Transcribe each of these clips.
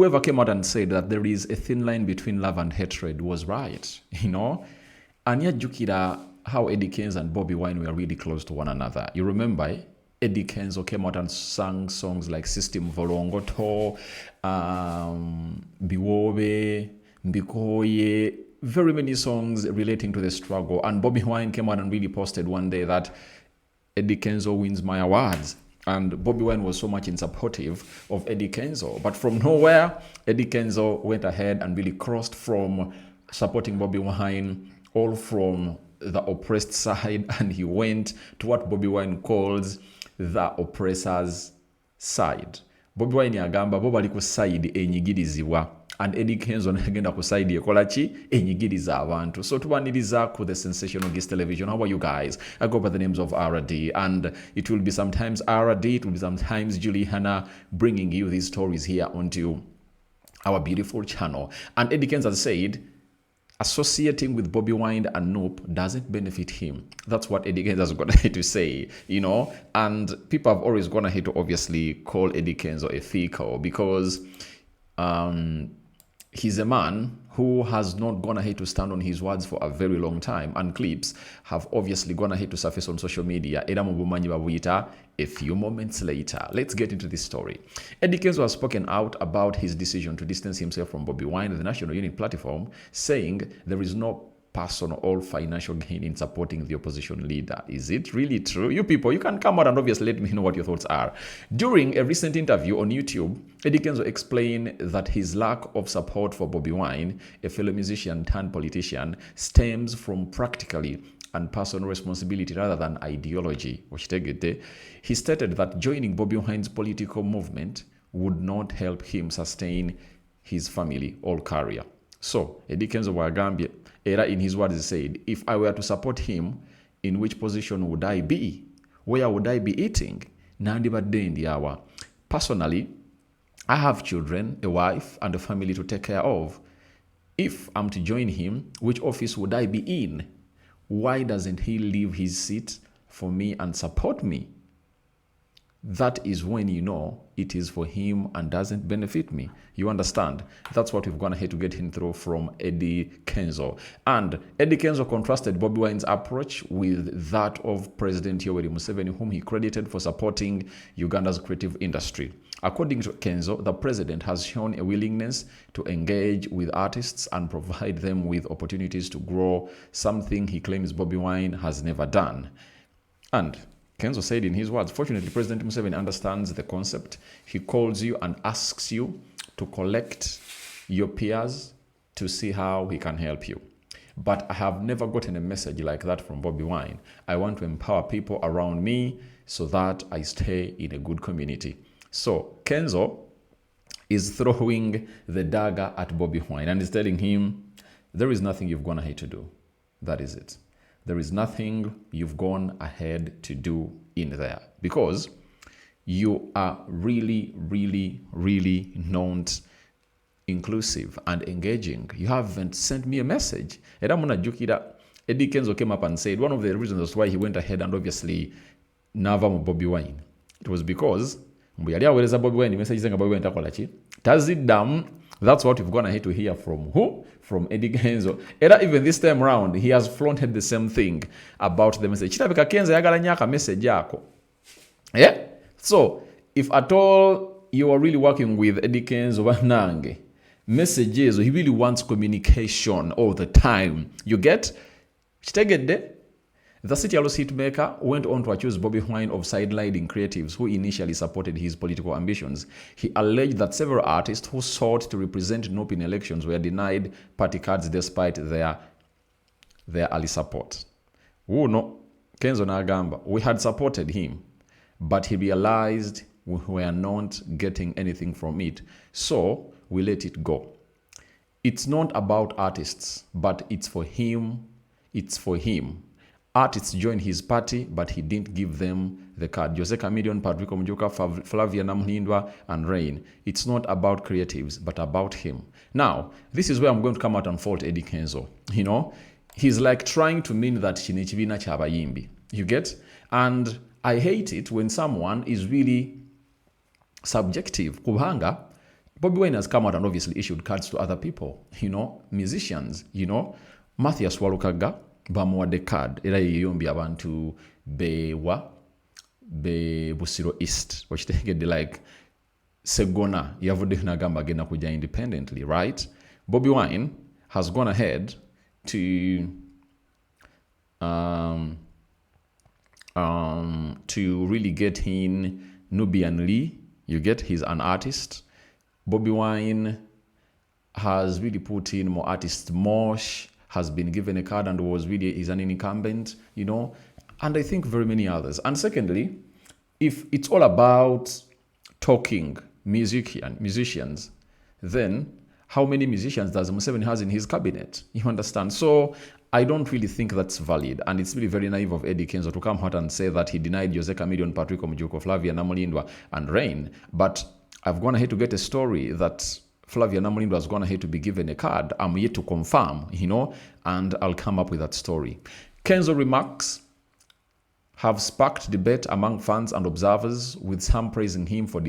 whoever came out and said that there is a thin line between love and hatred was right, And yet, Jukira, how Eddy Kenzo and Bobi Wine were really close to one another. You remember, Eddy Kenzo came out and sang songs like System Volongoto, Biwobe, Mbikoye, very many songs relating to the struggle. And Bobi Wine came out and really posted one day that Eddy Kenzo wins my awards. And Bobi Wine was so much in supportive of Eddy Kenzo. But from nowhere, Eddy Kenzo went ahead and really crossed from supporting Bobi Wine, all from the oppressed side, and he went to what Bobi Wine calls the oppressor's side. Bobi Wine yagamba Bobi ali ku side enyigirizibwa, and Eddy Kenzo nagenda ku side ekola ki enyigiriza abantu. So tubaniriza ku the sensational guest television. How are you guys? I go by the names of RD, and it will be sometimes RD, it will be sometimes Julie Hannah bringing you these stories here onto our beautiful channel. And Eddy Kenzo has said associating with Bobi Wine and Nope doesn't benefit him. That's what Eddy Kenzo has gone ahead to say, and people have always gone ahead to obviously call Eddy Kenzo a fickle because he's a man who has not gone ahead to stand on his words for a very long time, and clips have obviously gone ahead to surface on social media. A few moments later, let's get into this story. Eddy Kenzo has spoken out about his decision to distance himself from Bobi Wine, the National Unity platform, saying there is no personal or financial gain in supporting the opposition leader. Is it really true? You people, you can come out and obviously let me know what your thoughts are. During a recent interview on YouTube, Eddy Kenzo explained that his lack of support for Bobi Wine, a fellow musician turned politician, stems from practically and personal responsibility rather than ideology. He stated that joining Bobi Wine's political movement would not help him sustain his family or career. So, Eddy Kenzo Wagambia, era in his words, he said, if I were to support him, in which position would I be? Where would I be eating? Personally, I have children, a wife, and a family to take care of. If I'm to join him, which office would I be in? Why doesn't he leave his seat for me and support me? That is when you know it is for him and doesn't benefit me. You understand? That's what we've gone ahead to get him through from Eddy Kenzo. And Eddy Kenzo contrasted Bobi Wine's approach with that of President Yoweri Museveni, whom he credited for supporting Uganda's creative industry. According to Kenzo, the president has shown a willingness to engage with artists and provide them with opportunities to grow, something he claims Bobi Wine has never done. And Kenzo said in his words, fortunately, President Museveni understands the concept. He calls you and asks you to collect your peers to see how he can help you. But I have never gotten a message like that from Bobi Wine. I want to empower people around me so that I stay in a good community. So Kenzo is throwing the dagger at Bobi Wine and is telling him, there is nothing you've gone ahead to do. That is it. There is nothing you've gone ahead to do in there because you are really, really, really not inclusive and engaging. You haven't sent me a message. Eddy Kenzo came up and said one of the reasons why he went ahead and obviously Nava Bobi Wine. It was because Bobi Wine message saying Bobi Wine takola tazidam. That's what we've gone ahead to hear from who? From Eddy Kenzo. Even this time around, he has flaunted the same thing about the message. Chitabika Kenzo yagala nyaka message yako. Yeah? So, if at all you are really working with Eddy Kenzo Wanange, messages, he really wants communication all the time. You get? Chitegede? The City Allos hitmaker went on to accuse Bobi Wine of sidelining creatives who initially supported his political ambitions. He alleged that several artists who sought to represent Nope in elections were denied party cards despite their early support. No, Kenzo Nagamba, we had supported him, but he realized we were not getting anything from it, so we let it go. It's not about artists, but it's for him. It's for him. Artists joined his party, but he didn't give them the card. Jose Chameleone, Patrick Mjuka, Flavia Namhindwa, and Rain. It's not about creatives, but about him. Now, this is where I'm going to come out and fault Eddy Kenzo. He's like trying to mean that Chinichivina Chabayimbi. You get? And I hate it when someone is really subjective. Kubanga, Bobi Wine has come out and obviously issued cards to other people, musicians, Matthias Walukaga, bamuwadde card, era yeyombye abantu be Busiro East, wakitegedde like Segona yavudde nagamba agenda kujja independently, right? Bobi Wine has gone ahead to really get in Nubian Lee. You get, he's an artist. Bobi Wine has really put in more artists. Mosh has been given a card and is an incumbent, and I think very many others. And secondly, if it's all about talking musicians, then how many musicians does Museveni has in his cabinet? You understand? So I don't really think that's valid. And it's really very naive of Eddy Kenzo to come out and say that he denied Jose Chameleone, Patrick Omujuko, Flavia Namulindwa, and Rain. But I've gone ahead to get a story that Flavia Namulindwa has gone ahead to be given a card. I'm yet to confirm, and I'll come up with that story. Kenzo remarks have sparked debate among fans and observers, with some praising him for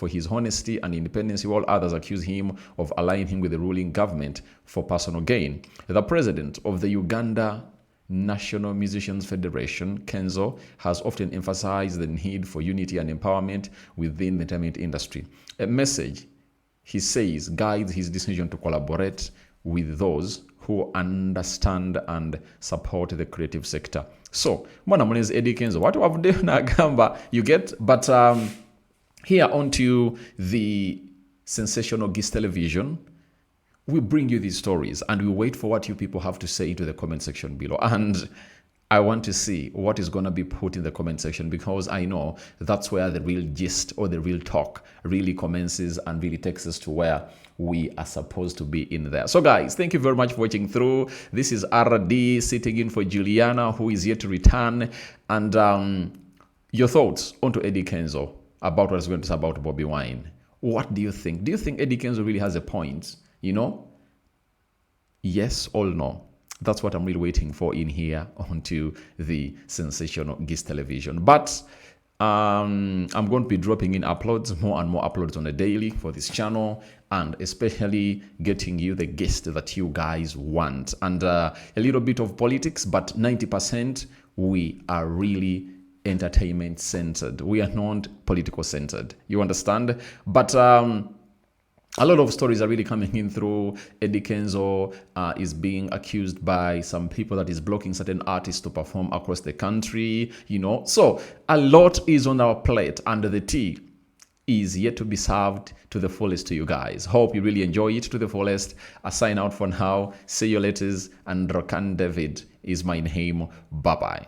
his honesty and independence, while others accuse him of aligning him with the ruling government for personal gain. The president of the Uganda National Musicians Federation, Kenzo, has often emphasized the need for unity and empowerment within the entertainment industry. A message, he says, guides his decision to collaborate with those who understand and support the creative sector. So, mwana munezi Eddy Kenzo, what have done agamba, you get? But here onto the sensational Gist Television, we bring you these stories and we wait for what you people have to say into the comment section below. And I want to see what is going to be put in the comment section, because I know that's where the real gist or the real talk really commences and really takes us to where we are supposed to be in there. So guys, thank you very much for watching through. This is RD sitting in for Juliana, who is yet to return. And your thoughts onto Eddy Kenzo about what is going to say about Bobi Wine. What do you think? Do you think Eddy Kenzo really has a point? Yes or no? That's what I'm really waiting for in here onto the sensational Gist Television. But I'm going to be dropping in uploads, more and more uploads on a daily for this channel, and especially getting you the guest that you guys want. And a little bit of politics, but 90% we are really entertainment centered. We are not political centered. You understand? But a lot of stories are really coming in through. Eddy Kenzo is being accused by some people that is blocking certain artists to perform across the country, So a lot is on our plate, and the tea is yet to be served to the fullest to you guys. Hope you really enjoy it to the fullest. I sign out for now. See you later, and Rokan David is my name. Bye-bye.